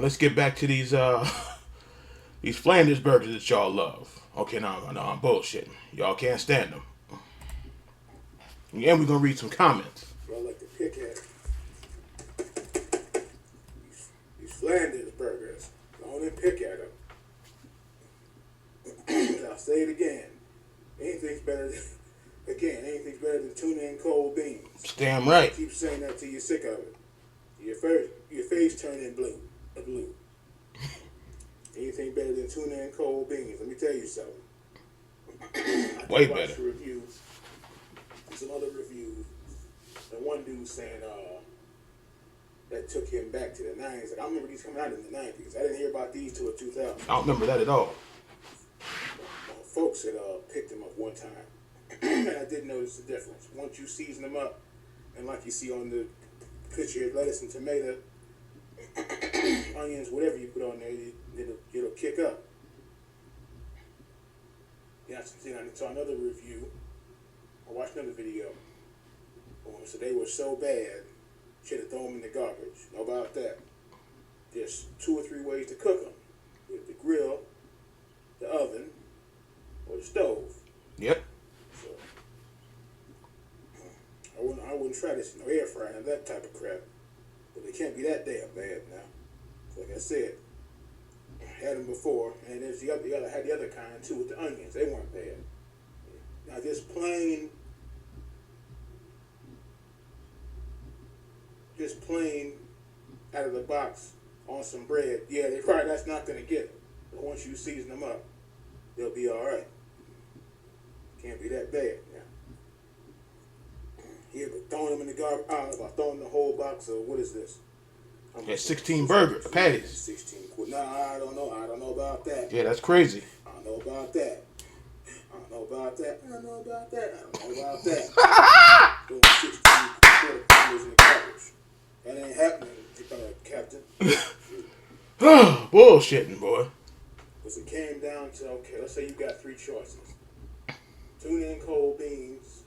let's get back to these these Flanders burgers that y'all love. Okay, no, I'm bullshitting. Y'all can't stand them. And we're gonna read some comments. Y'all like to pick at these Flanders burgers. Go on and pick at them. I'll say it again. Anything's better than tuna and cold beans. Damn right. Keep saying that till you're sick of it. Your face turning blue. Anything better than tuna and cold beans? Let me tell you something. Way better. Reviews. Some other reviews. And one dude saying that took him back to the 90s. Like, I remember these coming out in the 90s. I didn't hear about these till the 2000s. I don't remember that at all. Folks had picked them up one time. And I did notice the difference. Once you season them up, and like you see on the picture, lettuce and tomato, onions, whatever you put on there, it'll kick up. Yeah, I saw another review. I watched another video. So they were so bad, should have thrown them in the garbage. How about that? There's 2 or 3 ways to cook them: with the grill, the oven, or the stove. Yep. So I wouldn't try this in no air fryer and that type of crap. But they can't be that damn bad now. Like I said, I had them before, and there's the other had the other kind too with the onions. They weren't bad. Now just plain out of the box on some bread. Yeah, that's not gonna get it. But once you season them up, they'll be all right. Can't be that bad. Yeah, but throwing them in the garbage. I don't know about throwing the whole box of what is this? Yeah, 16 burgers, patties. 16. Nah, I don't know. I don't know about that. Yeah, that's crazy. I don't know about that. I don't know about that. I don't know about that. I don't know about that. Doing 16 quarter pounders in the garbage. That ain't happening, Captain. Bullshitting, boy. Because it came down to, okay, let's say you got 3 choices. Tuna and cold beans.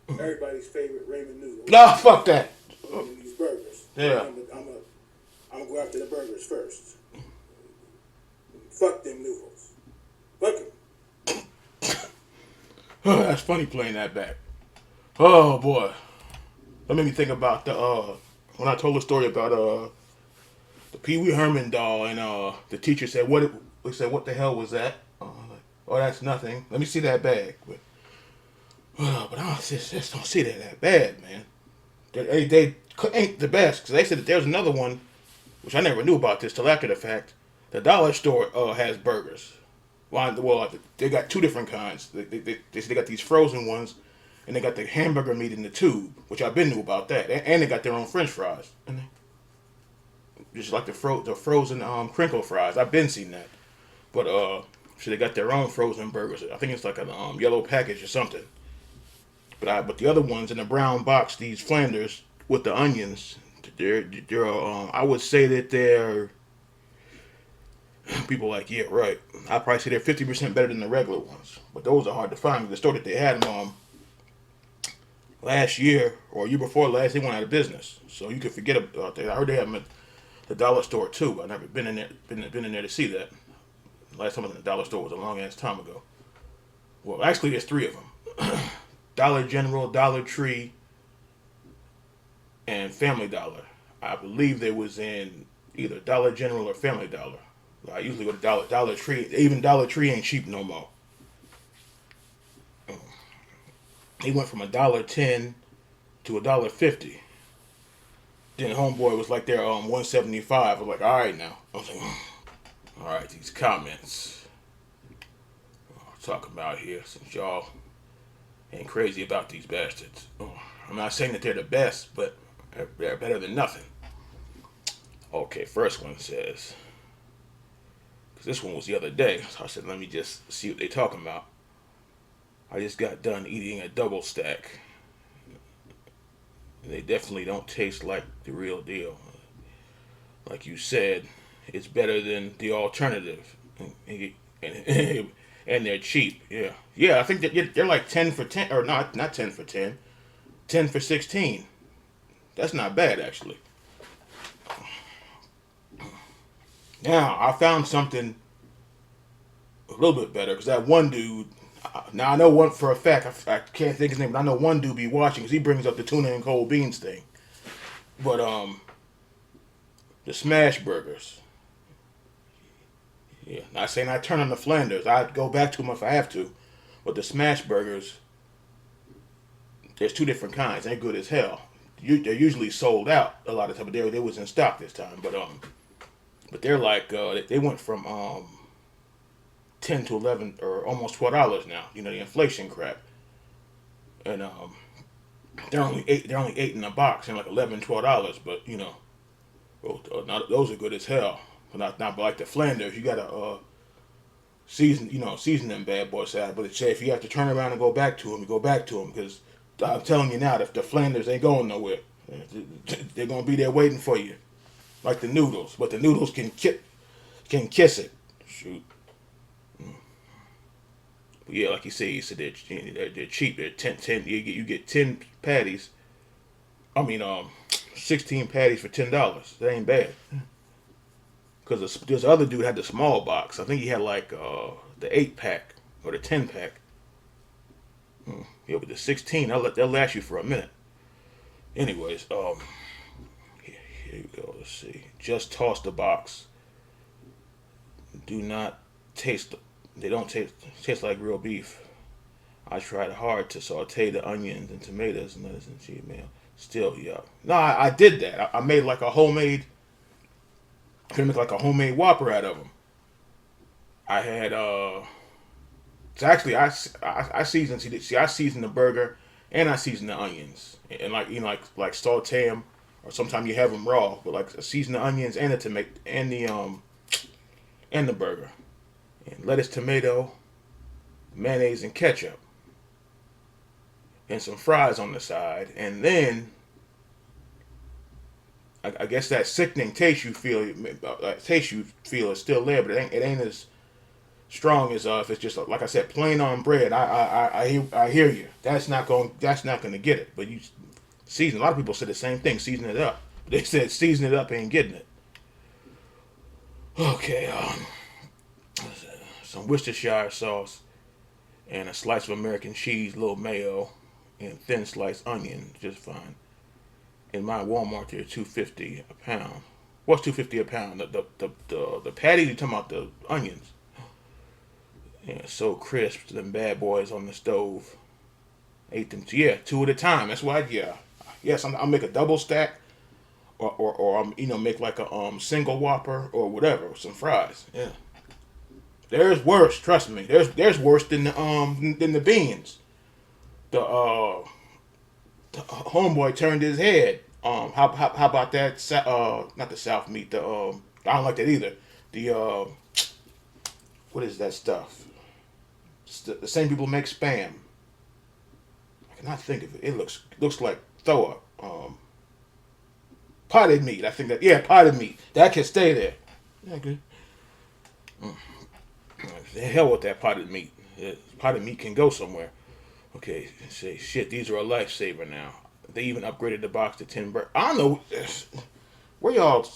Everybody's favorite ramen noodles. Nah, fuck that. And these burgers. Yeah. I'm gonna go after the burgers first. Fuck them noodles. Fuck them. Oh, that's funny playing that back. Oh boy. That made me think about the when I told the story about the Pee Wee Herman doll and the teacher said what the hell was that? Oh, that's nothing. Let me see that bag. But I just don't see that bad, man. They ain't the best, because they said that there's another one, which I never knew about this till after the fact. The dollar store has burgers. Well, they got 2 different kinds. They got these frozen ones, and they got the hamburger meat in the tube, which I've been knew about that. And they got their own French fries, just like the frozen crinkle fries. I've been seen that, but so they got their own frozen burgers. I think it's like a yellow package or something. But the other ones in the brown box, these Flanders with the onions, they're I would say that they're people like, yeah, right. I probably say they're 50% better than the regular ones. But those are hard to find. The store that they had them last year or year before last, they went out of business. So you could forget about that. I heard they have them at the dollar store too. I've never been in there to see that. Last time I was in the dollar store was a long ass time ago. Well, actually, there's 3 of them. Dollar General, Dollar Tree, and Family Dollar. I believe they was in either Dollar General or Family Dollar. I usually go to Dollar Tree. Even Dollar Tree ain't cheap no more. He went from $1.10 to $1.50. Then homeboy was like there $1.75. I was like, all right now. I was like, all right, these comments. Talk about here since y'all ain't crazy about these bastards. I'm not saying that they're the best, but they're better than nothing. Okay, first one says, because this one was the other day, so I said, let me just see what they're talking about. I just got done eating a double stack. They definitely don't taste like the real deal. Like you said, it's better than the alternative. And they're cheap. Yeah. I think that they're like 10 for 10, or not 10 for 10, 10 for 16. That's not bad actually. Now I found something a little bit better because that one dude. Now I know one for a fact. I can't think his name, but I know one dude be watching because he brings up the tuna and cold beans thing. But the smash burgers. Yeah, not saying I turn on the Flanders. I'd go back to them if I have to. But the smash burgers, there's two different kinds. They're good as hell. They're usually sold out a lot of time, but they was in stock this time. But they're like they went from 10 to 11 or almost $12 now. You know the inflation crap, and they're only eight. They're only eight in a box, and like $11, $12. But you know, those are good as hell. But not like the Flanders. You gotta season them bad boys out. But say if you have to turn around and go back to them, you go back to them because I'm telling you now, if the Flanders ain't going nowhere, they're gonna be there waiting for you, like the noodles. But the noodles can kiss it. Shoot. But yeah, like you said they're cheap. They're 10. You get 10 patties. I mean, 16 patties for $10. That ain't bad. Because this other dude had the small box. I think he had like the 8 pack or the 10 pack. Yeah, but the 16, they'll last you for a minute. Anyways, here we go. Let's see. Just toss the box. Do not taste. They don't taste like real beef. I tried hard to saute the onions and tomatoes and lettuce and cheese mayo. Still, yeah. No, I did that. I made like a homemade. I could make like a homemade Whopper out of them. I had So actually, I season. See, I season the burger and I season the onions, and like like saute them, or sometimes you have them raw. But like season the onions and the tomato and the burger, and lettuce, tomato, mayonnaise, and ketchup, and some fries on the side, and then I guess that sickening taste you feel is still there, but it ain't as strong as if it's just like I said, plain on bread. I hear you. That's not gonna get it. But you season. A lot of people say the same thing. Season it up. They said season it up ain't getting it. Okay. Some Worcestershire sauce and a slice of American cheese, a little mayo, and thin sliced onion, just fine. In my Walmart, they're $2.50 a pound. What's $2.50 a pound? The patty? You talking about the onions? Yeah, so crisp. Them bad boys on the stove. Ate them. Yeah, two at a time. That's why. Yeah. Yes, I'll make a double stack, or make like a single Whopper or whatever, with some fries. Yeah. There's worse. Trust me. There's worse than the beans. The homeboy turned his head. How about that? Not the South meat. I don't like that either. The what is that stuff? It's the same people make spam. I cannot think of it. It looks like throw up. Potted meat. I think that potted meat that can stay there. Okay. The hell with that potted meat. Potted meat can go somewhere. Okay, say shit. These are a lifesaver now. They even upgraded the box to 10 burgers. I don't know where y'all.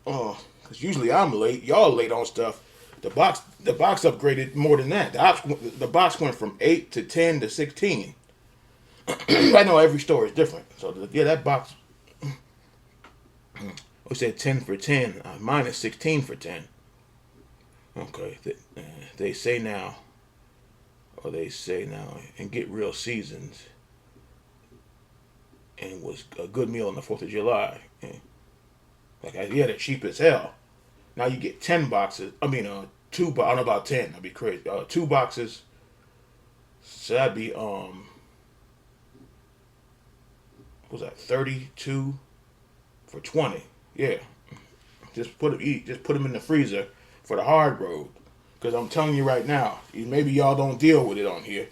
Because usually I'm late. Y'all late on stuff. The box upgraded more than that. The box went from 8 to 10 to 16. I know every store is different. So that box. We said 10 for 10. Mine is 16 for 10. Okay, they say now, and get real seasons, and was a good meal on the 4th of July. They're cheap as hell. Now you get 10 boxes. I mean, two. I don't know about 10. That'd be crazy. 2 boxes. So that'd be what was that 32 for 20? Yeah. Just put them in the freezer for the hard road. Because I'm telling you right now, maybe y'all don't deal with it on here,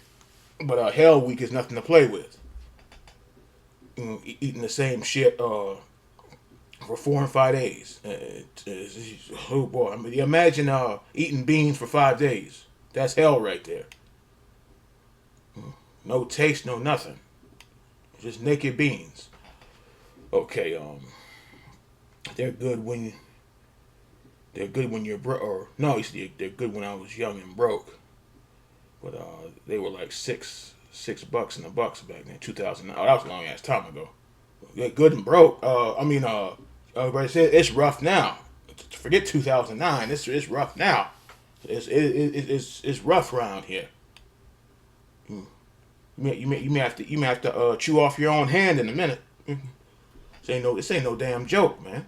but Hell Week is nothing to play with. Eating the same shit for 4 and 5 days. Oh boy! I mean, imagine eating beans for 5 days. That's hell right there. No taste, no nothing. Just naked beans. Okay. They're good when they're good when you're broke. Or no, he said they're good when I was young and broke. But they were like $6 in the bucks back then, 2009. Oh, that was a long ass time ago. Yeah, good and broke. Everybody said it's rough now. Forget 2009. It's rough now. It's rough around here. You may have to chew off your own hand in a minute. This ain't no damn joke, man.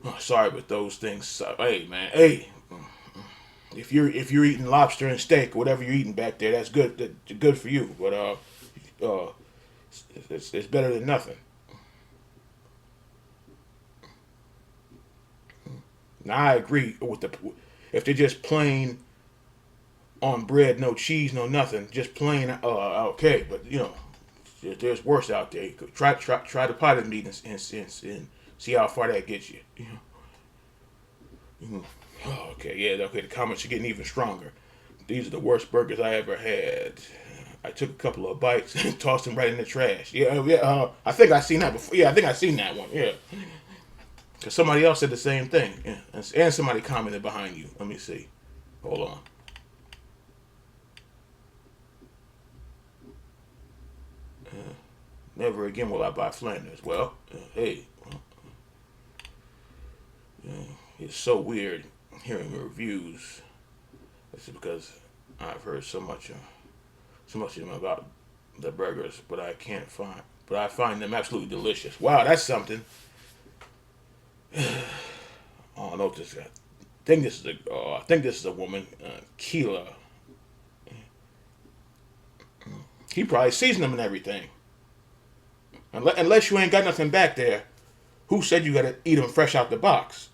Oh, sorry, but those things. Hey, man. Hey, if you're eating lobster and steak or whatever you're eating back there, that's good. That's good for you. But it's better than nothing. Now I agree with if they're just plain on bread, no cheese, no nothing, just plain okay. But there's worse out there. Try the potted meat and see how far that gets you. Oh, okay, yeah, okay. The comments are getting even stronger. These are the worst burgers I ever had. I took a couple of bites and tossed them right in the trash. Yeah, yeah. I think I seen that before. Yeah, I think I seen that one. Yeah, because somebody else said the same thing. Yeah, and somebody commented behind you. Let me see. Hold on. Never again will I buy Flanders. Well, hey, it's so weird hearing reviews. That's because I've heard so much of them about the burgers, but I find them absolutely delicious. Wow, that's something. I don't know what this guy. I think this is a woman, Keela. He probably seasoned them and everything. Unless you ain't got nothing back there, who said you gotta eat them fresh out the box?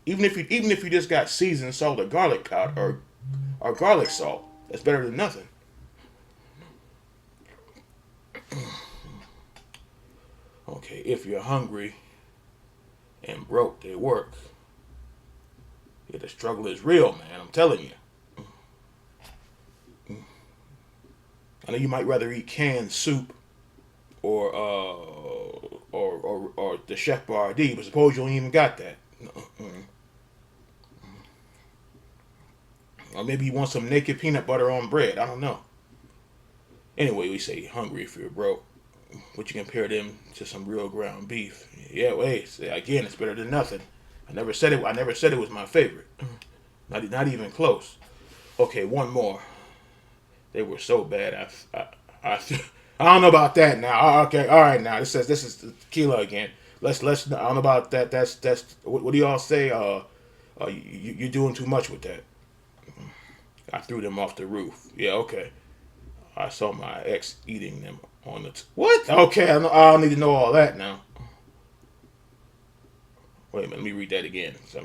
Even if you just got seasoned salt or garlic powder or garlic salt, that's better than nothing. Okay, if you're hungry and broke, they work. Yeah, the struggle is real, man. I'm telling you. I know you might rather eat canned soup or the Chef Boyardee, but suppose you don't even got that. Or maybe you want some naked peanut butter on bread. I don't know. Anyway, we say hungry if you're broke. But you compare them to some real ground beef. Yeah, wait. Again, it's better than nothing. I never said it was my favorite. Not even close. Okay, one more. They were so bad. I don't know about that now. Okay, all right now. This is tequila again. Let's. I don't know about that. That's. What do y'all say? You're doing too much with that. I threw them off the roof. Yeah, okay. I saw my ex eating them on the. What? Okay, I don't need to know all that now. Wait a minute, let me read that again. I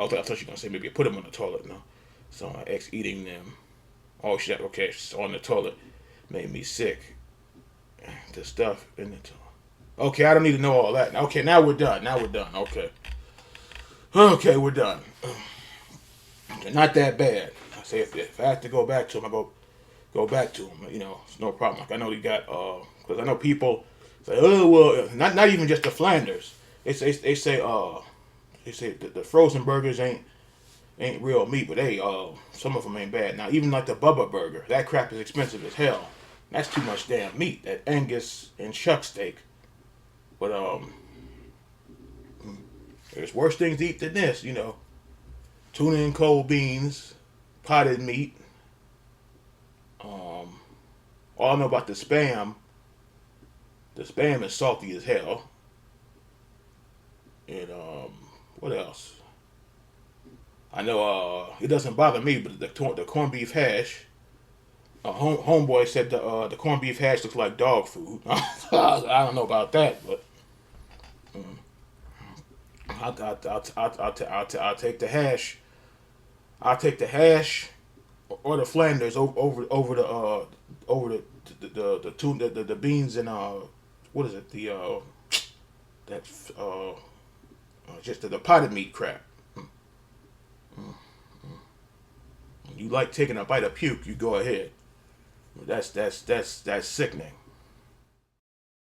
thought you were gonna say maybe I put them on the toilet. No, saw my ex eating them. Oh shit. Okay, on the toilet made me sick. The stuff in the toilet. Okay, I don't need to know all that. Okay, now we're done. Okay. Okay, we're done. They're not that bad. I say if I have to go back to them, go back to them. It's no problem. Like I know you got because I know people say, oh well, not even just the Flanders. They say the frozen burgers ain't real meat, but some of them ain't bad. Now even like the Bubba burger, that crap is expensive as hell. That's too much damn meat. That Angus and chuck steak. But there's worse things to eat than this. Tuna and cold beans, potted meat. All I know about the Spam. The Spam is salty as hell. And what else? I know it doesn't bother me, but the corned beef hash. Homeboy said the corned beef hash looks like dog food. I don't know about that, but I'll take the hash. I'll take the hash or the Flanders over the beans and what is it just the potted meat crap. You like taking a bite of puke, you go ahead. That's sickening.